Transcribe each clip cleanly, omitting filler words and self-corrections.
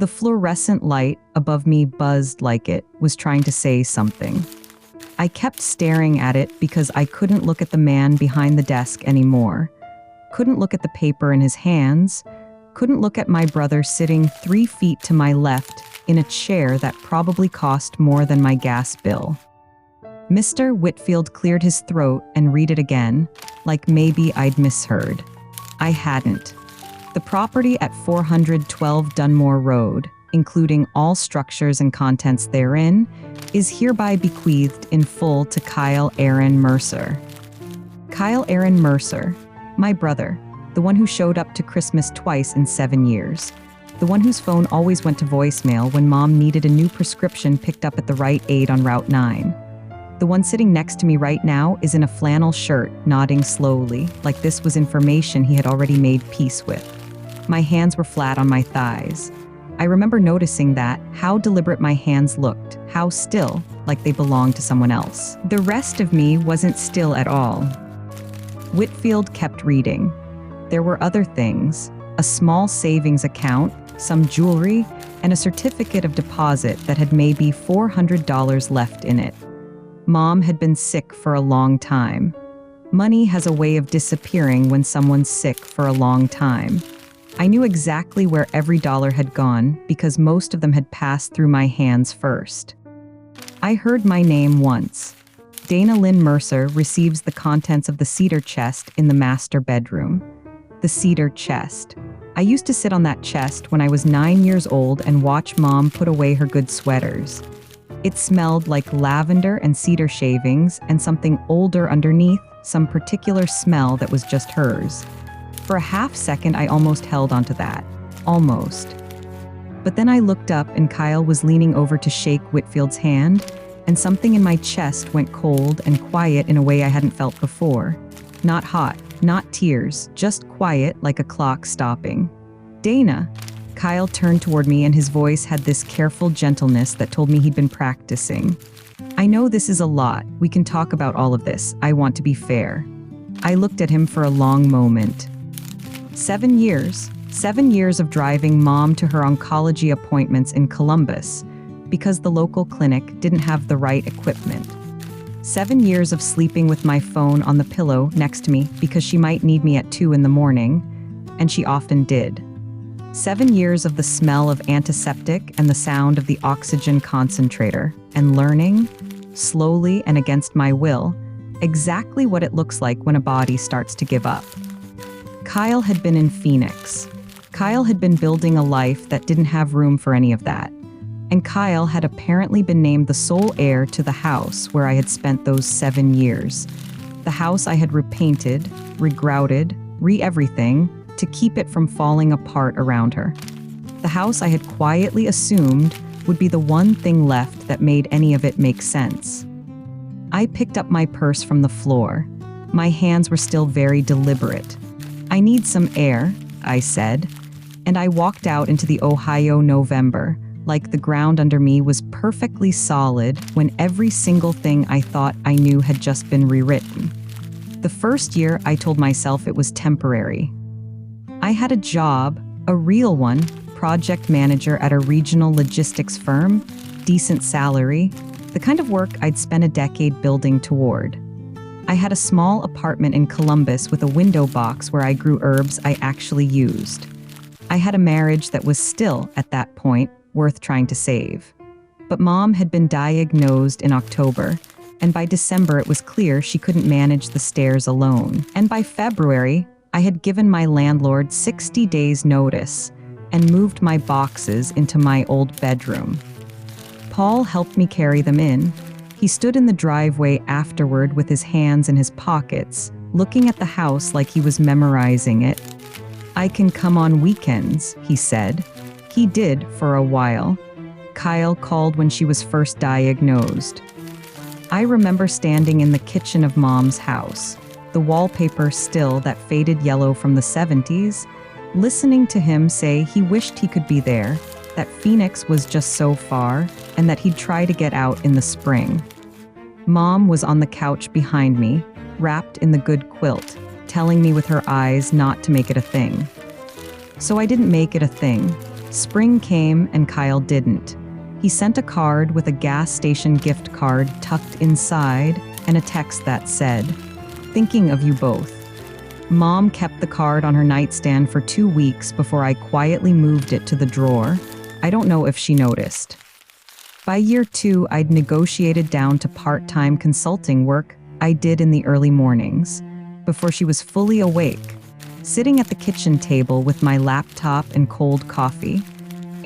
The fluorescent light above me buzzed like it was trying to say something. I kept staring at it because I couldn't look at the man behind the desk anymore. Couldn't look at the paper in his hands. Couldn't look at my brother sitting 3 feet to my left in a chair that probably cost more than my gas bill. Mr. Whitfield cleared his throat and read it again, like maybe I'd misheard. I hadn't. The property at 412 Dunmore Road, including all structures and contents therein, is hereby bequeathed in full to Kyle Aaron Mercer. Kyle Aaron Mercer, my brother, the one who showed up to Christmas twice in 7 years. The one whose phone always went to voicemail when Mom needed a new prescription picked up at the Rite Aid on Route 9. The one sitting next to me right now is in a flannel shirt, nodding slowly, like this was information he had already made peace with. My hands were flat on my thighs. I remember noticing that, how deliberate my hands looked, how still, like they belonged to someone else. The rest of me wasn't still at all. Whitfield kept reading. There were other things, a small savings account, some jewelry, and a certificate of deposit that had maybe $400 left in it. Mom had been sick for a long time. Money has a way of disappearing when someone's sick for a long time. I knew exactly where every dollar had gone because most of them had passed through my hands first. I heard my name once. Dana Lynn Mercer receives the contents of the Cedar chest in the master bedroom. The Cedar chest. I used to sit on that chest when I was 9 years old and watch Mom put away her good sweaters. It smelled like lavender and cedar shavings and something older underneath, some particular smell that was just hers. For a half second, I almost held onto that. Almost. But then I looked up and Kyle was leaning over to shake Whitfield's hand, and something in my chest went cold and quiet in a way I hadn't felt before. Not hot, not tears, just quiet like a clock stopping. Dana. Kyle turned toward me and his voice had this careful gentleness that told me he'd been practicing. I know this is a lot. We can talk about all of this. I want to be fair. I looked at him for a long moment. 7 years. 7 years of driving Mom to her oncology appointments in Columbus because the local clinic didn't have the right equipment. 7 years of sleeping with my phone on the pillow next to me because she might need me at 2 in the morning, and she often did. 7 years of the smell of antiseptic and the sound of the oxygen concentrator, and learning, slowly and against my will, exactly what it looks like when a body starts to give up. Kyle had been in Phoenix. Kyle had been building a life that didn't have room for any of that. And Kyle had apparently been named the sole heir to the house where I had spent those 7 years. The house I had repainted, regrouted, re-everything to keep it from falling apart around her. The house I had quietly assumed would be the one thing left that made any of it make sense. I picked up my purse from the floor. My hands were still very deliberate. "I need some air," I said, and I walked out into the Ohio November, like the ground under me was perfectly solid when every single thing I thought I knew had just been rewritten. The first year, I told myself it was temporary. I had a job, a real one, project manager at a regional logistics firm, decent salary, the kind of work I'd spent a decade building toward. I had a small apartment in Columbus with a window box where I grew herbs I actually used. I had a marriage that was still, at that point, worth trying to save. But Mom had been diagnosed in October, and by December it was clear she couldn't manage the stairs alone. And by February, I had given my landlord 60 days notice and moved my boxes into my old bedroom. Paul helped me carry them in. He stood in the driveway afterward with his hands in his pockets, looking at the house like he was memorizing it. "I can come on weekends," he said. He did for a while. Kyle called when she was first diagnosed. I remember standing in the kitchen of Mom's house, the wallpaper still that faded yellow from the 70s, listening to him say he wished he could be there, that Phoenix was just so far, and that he'd try to get out in the spring. Mom was on the couch behind me, wrapped in the good quilt, telling me with her eyes not to make it a thing. So I didn't make it a thing. Spring came and Kyle didn't. He sent a card with a gas station gift card tucked inside and a text that said, "Thinking of you both." Mom kept the card on her nightstand for 2 weeks before I quietly moved it to the drawer. I don't know if she noticed. By year 2, I'd negotiated down to part-time consulting work I did in the early mornings, before she was fully awake, sitting at the kitchen table with my laptop and cold coffee,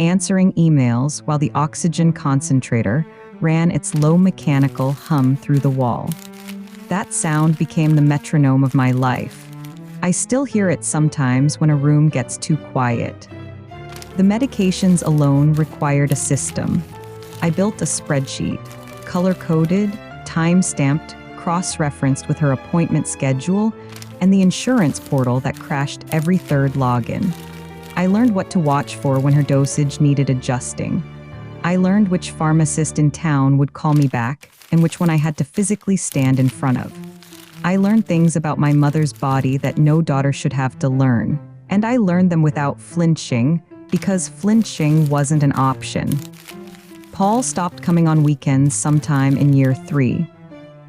answering emails while the oxygen concentrator ran its low mechanical hum through the wall. That sound became the metronome of my life. I still hear it sometimes when a room gets too quiet. The medications alone required a system. I built a spreadsheet, color-coded, time-stamped, cross-referenced with her appointment schedule, and the insurance portal that crashed every third login. I learned what to watch for when her dosage needed adjusting. I learned which pharmacist in town would call me back and which one I had to physically stand in front of. I learned things about my mother's body that no daughter should have to learn, and I learned them without flinching because flinching wasn't an option. Paul stopped coming on weekends sometime in year 3.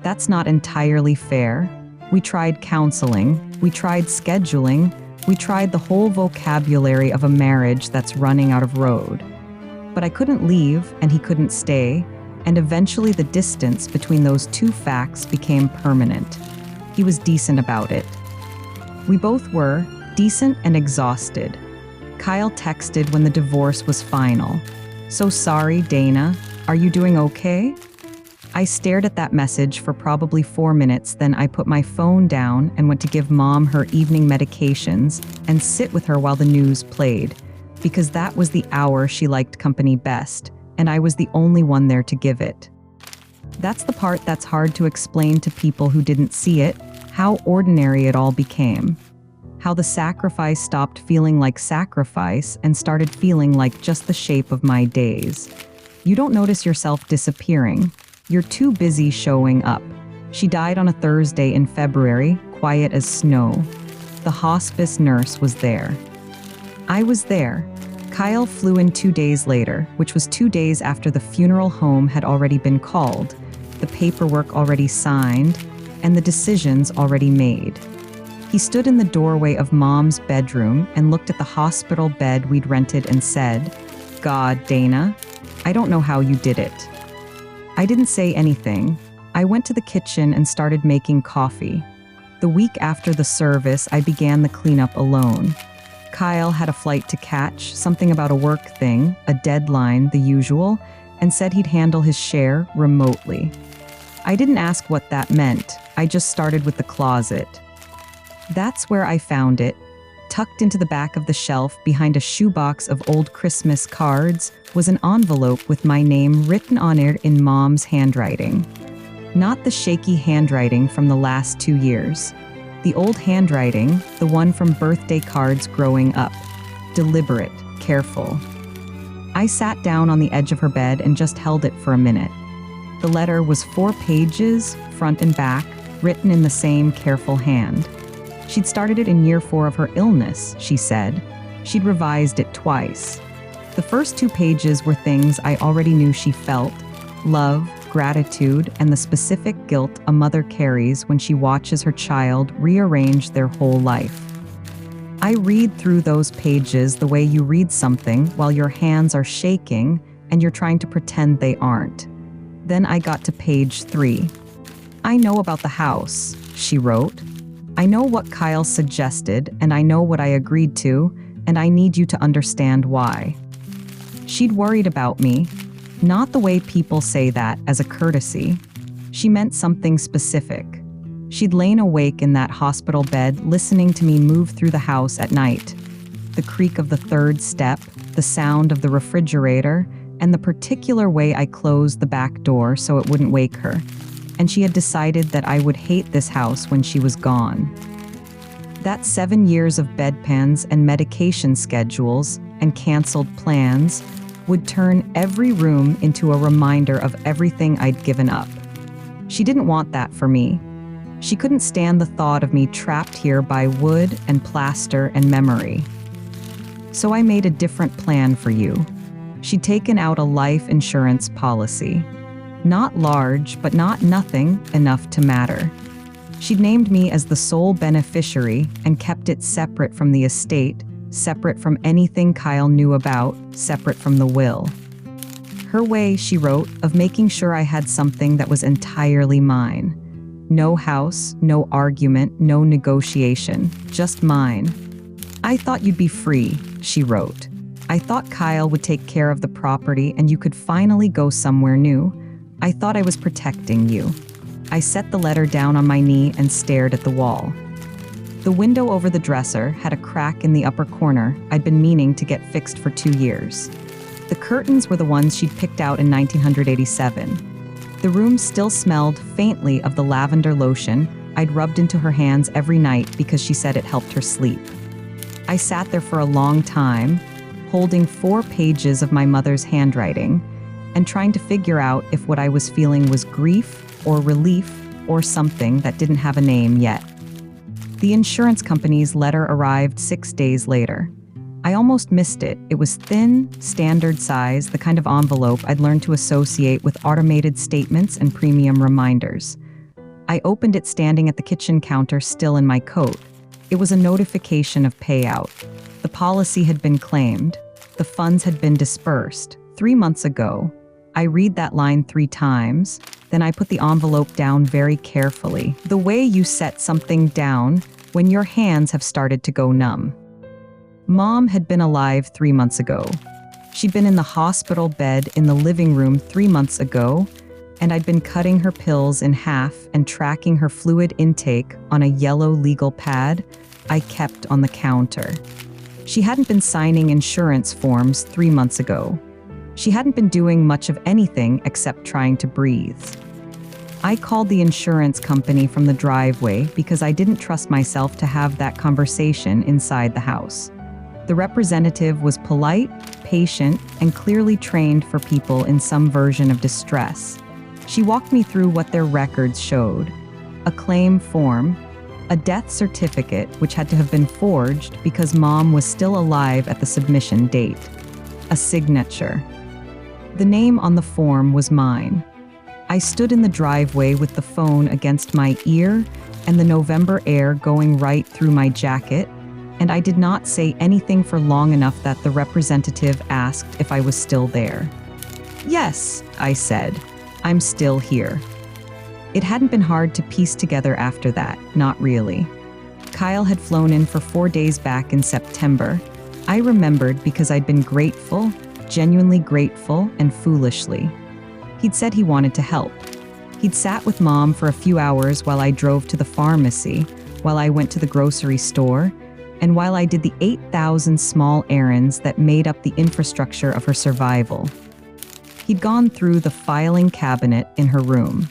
That's not entirely fair. We tried counseling, we tried scheduling, we tried the whole vocabulary of a marriage that's running out of road. But I couldn't leave and he couldn't stay, and eventually the distance between those two facts became permanent. He was decent about it. We both were, decent and exhausted. Kyle texted when the divorce was final. "So sorry, Dana. Are you doing okay?" I stared at that message for probably 4 minutes, then I put my phone down and went to give Mom her evening medications and sit with her while the news played, because that was the hour she liked company best, and I was the only one there to give it. That's the part that's hard to explain to people who didn't see it, how ordinary it all became. How the sacrifice stopped feeling like sacrifice and started feeling like just the shape of my days. You don't notice yourself disappearing. You're too busy showing up. She died on a Thursday in February, quiet as snow. The hospice nurse was there. I was there. Kyle flew in 2 days later, which was 2 days after the funeral home had already been called, the paperwork already signed, and the decisions already made. He stood in the doorway of Mom's bedroom and looked at the hospital bed we'd rented and said, "God, Dana, I don't know how you did it." I didn't say anything. I went to the kitchen and started making coffee. The week after the service, I began the cleanup alone. Kyle had a flight to catch, something about a work thing, a deadline, the usual, and said he'd handle his share remotely. I didn't ask what that meant. I just started with the closet. That's where I found it. Tucked into the back of the shelf behind a shoebox of old Christmas cards was an envelope with my name written on it in Mom's handwriting. Not the shaky handwriting from the last 2 years. The old handwriting, the one from birthday cards growing up. Deliberate, careful. I sat down on the edge of her bed and just held it for a minute. The letter was 4 pages, front and back, written in the same careful hand. She'd started it in year 4 of her illness, she said. She'd revised it twice. The first 2 pages were things I already knew she felt: love, gratitude, and the specific guilt a mother carries when she watches her child rearrange their whole life. I read through those pages the way you read something while your hands are shaking and you're trying to pretend they aren't. Then I got to page 3. "I know about the house," she wrote. "I know what Kyle suggested, and I know what I agreed to, and I need you to understand why." She'd worried about me, not the way people say that as a courtesy. She meant something specific. She'd lain awake in that hospital bed listening to me move through the house at night. The creak of the 3rd step, the sound of the refrigerator, and the particular way I closed the back door so it wouldn't wake her. And she had decided that I would hate this house when she was gone. That 7 years of bedpans and medication schedules and canceled plans would turn every room into a reminder of everything I'd given up. She didn't want that for me. She couldn't stand the thought of me trapped here by wood and plaster and memory. So I made a different plan for you. She'd taken out a life insurance policy. Not large, but not nothing enough to matter. She'd named me as the sole beneficiary and kept it separate from the estate, separate from anything Kyle knew about, separate from the will. Her way, she wrote, of making sure I had something that was entirely mine. No house, no argument, no negotiation, just mine. I thought you'd be free, she wrote. I thought Kyle would take care of the property and you could finally go somewhere new. I thought I was protecting you. I set the letter down on my knee and stared at the wall. The window over the dresser had a crack in the upper corner I'd been meaning to get fixed for 2 years. The curtains were the ones she'd picked out in 1987. The room still smelled faintly of the lavender lotion I'd rubbed into her hands every night because she said it helped her sleep. I sat there for a long time, holding 4 pages of my mother's handwriting and trying to figure out if what I was feeling was grief or relief or something that didn't have a name yet. The insurance company's letter arrived 6 days later. I almost missed it. It was thin, standard size, the kind of envelope I'd learned to associate with automated statements and premium reminders. I opened it standing at the kitchen counter, still in my coat. It was a notification of payout. The policy had been claimed. The funds had been dispersed 3 months ago. I read that line 3 times, then I put the envelope down very carefully, the way you set something down when your hands have started to go numb. Mom had been alive 3 months ago. She'd been in the hospital bed in the living room 3 months ago, and I'd been cutting her pills in half and tracking her fluid intake on a yellow legal pad I kept on the counter. She hadn't been signing insurance forms 3 months ago. She hadn't been doing much of anything except trying to breathe. I called the insurance company from the driveway because I didn't trust myself to have that conversation inside the house. The representative was polite, patient, and clearly trained for people in some version of distress. She walked me through what their records showed: a claim form, a death certificate which had to have been forged because Mom was still alive at the submission date, a signature. The name on the form was mine. I stood in the driveway with the phone against my ear and the November air going right through my jacket, and I did not say anything for long enough that the representative asked if I was still there. "Yes," I said. "I'm still here." It hadn't been hard to piece together after that, not really. Kyle had flown in for 4 days back in September. I remembered because I'd been grateful, genuinely grateful, and foolishly. He'd said he wanted to help. He'd sat with Mom for a few hours while I drove to the pharmacy, while I went to the grocery store, and while I did the 8,000 small errands that made up the infrastructure of her survival. He'd gone through the filing cabinet in her room.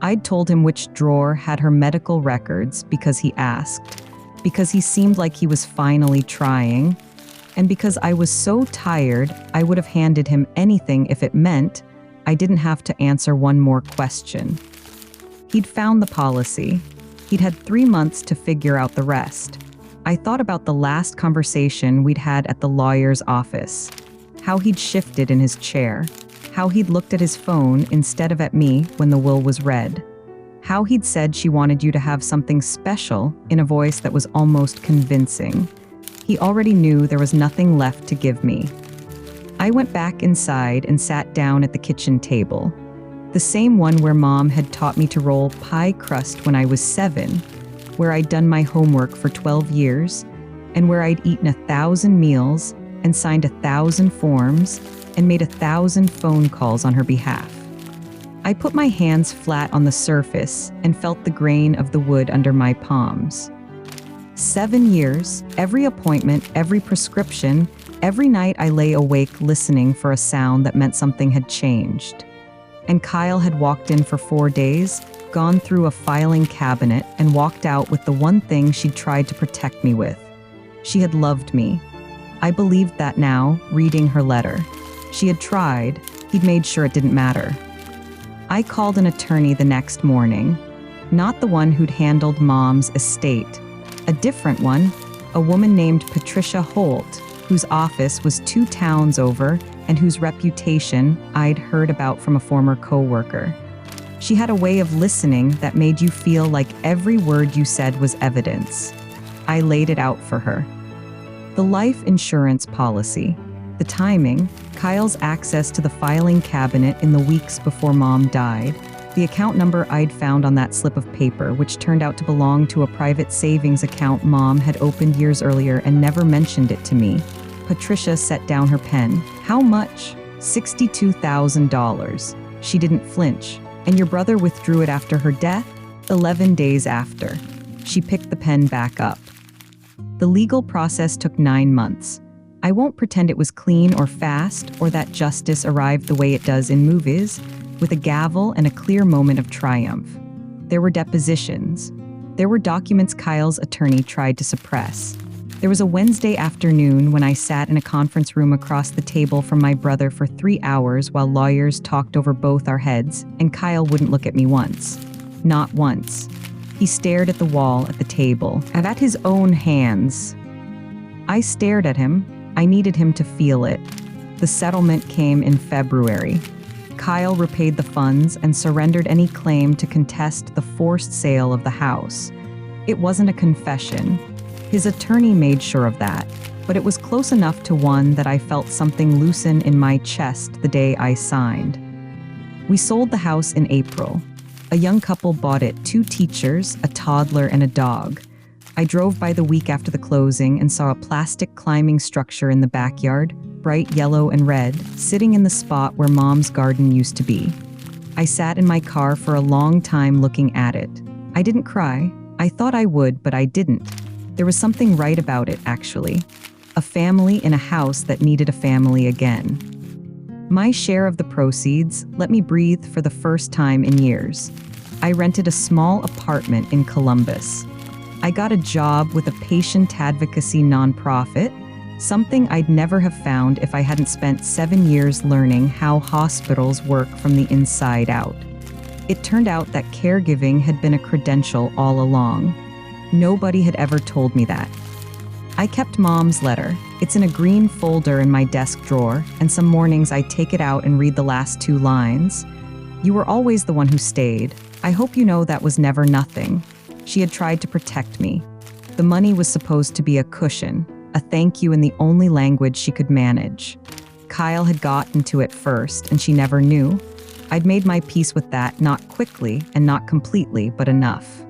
I'd told him which drawer had her medical records because he asked, because he seemed like he was finally trying, and because I was so tired I would have handed him anything if it meant I didn't have to answer one more question. He'd found the policy. He'd had 3 months to figure out the rest. I thought about the last conversation we'd had at the lawyer's office, how he'd shifted in his chair, how he'd looked at his phone instead of at me when the will was read, how he'd said she wanted you to have something special in a voice that was almost convincing. He already knew there was nothing left to give me. I went back inside and sat down at the kitchen table, the same one where Mom had taught me to roll pie crust when I was 7, where I'd done my homework for 12 years, and where I'd eaten 1,000 meals and signed 1,000 forms and made 1,000 phone calls on her behalf. I put my hands flat on the surface and felt the grain of the wood under my palms. 7 years, every appointment, every prescription, every night I lay awake listening for a sound that meant something had changed. And Kyle had walked in for 4 days, gone through a filing cabinet, and walked out with the one thing she'd tried to protect me with. She had loved me. I believed that now, reading her letter. She had tried. He'd made sure it didn't matter. I called an attorney the next morning, not the one who'd handled Mom's estate. A different one, a woman named Patricia Holt, whose office was 2 towns over and whose reputation I'd heard about from a former coworker. She had a way of listening that made you feel like every word you said was evidence. I laid it out for her. The life insurance policy, the timing, Kyle's access to the filing cabinet in the weeks before Mom died, the account number I'd found on that slip of paper, which turned out to belong to a private savings account Mom had opened years earlier and never mentioned it to me. Patricia set down her pen. How much? $62,000. She didn't flinch. And your brother withdrew it after her death? 11 days after. She picked the pen back up. The legal process took 9 months. I won't pretend it was clean or fast or that justice arrived the way it does in movies, with a gavel and a clear moment of triumph. There were depositions. There were documents Kyle's attorney tried to suppress. There was a Wednesday afternoon when I sat in a conference room across the table from my brother for 3 hours while lawyers talked over both our heads, and Kyle wouldn't look at me once. Not once. He stared at the wall at the table, and at his own hands. I stared at him. I needed him to feel it. The settlement came in February. Kyle repaid the funds and surrendered any claim to contest the forced sale of the house. It wasn't a confession. His attorney made sure of that, but it was close enough to one that I felt something loosen in my chest the day I signed. We sold the house in April. A young couple bought it, 2 teachers, a toddler, and a dog. I drove by the week after the closing and saw a plastic climbing structure in the backyard, bright yellow and red, sitting in the spot where Mom's garden used to be. I sat in my car for a long time looking at it. I didn't cry. I thought I would, but I didn't. There was something right about it, actually. A family in a house that needed a family again. My share of the proceeds let me breathe for the first time in years. I rented a small apartment in Columbus. I got a job with a patient advocacy nonprofit, something I'd never have found if I hadn't spent 7 years learning how hospitals work from the inside out. It turned out that caregiving had been a credential all along. Nobody had ever told me that. I kept Mom's letter. It's in a green folder in my desk drawer, and some mornings I take it out and read the last 2 lines. You were always the one who stayed. I hope you know that was never nothing. She had tried to protect me. The money was supposed to be a cushion, a thank you in the only language she could manage. Kyle had gotten to it first, and she never knew. I'd made my peace with that, not quickly and not completely, but enough.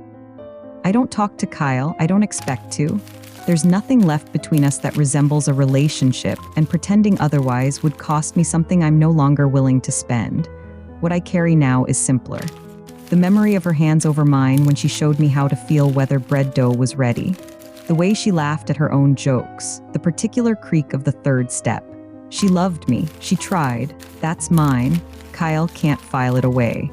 I don't talk to Kyle. I don't expect to. There's nothing left between us that resembles a relationship, and pretending otherwise would cost me something I'm no longer willing to spend. What I carry now is simpler. The memory of her hands over mine when she showed me how to feel whether bread dough was ready. The way she laughed at her own jokes. The particular creak of the 3rd step. She loved me. She tried. That's mine. Kyle can't file it away.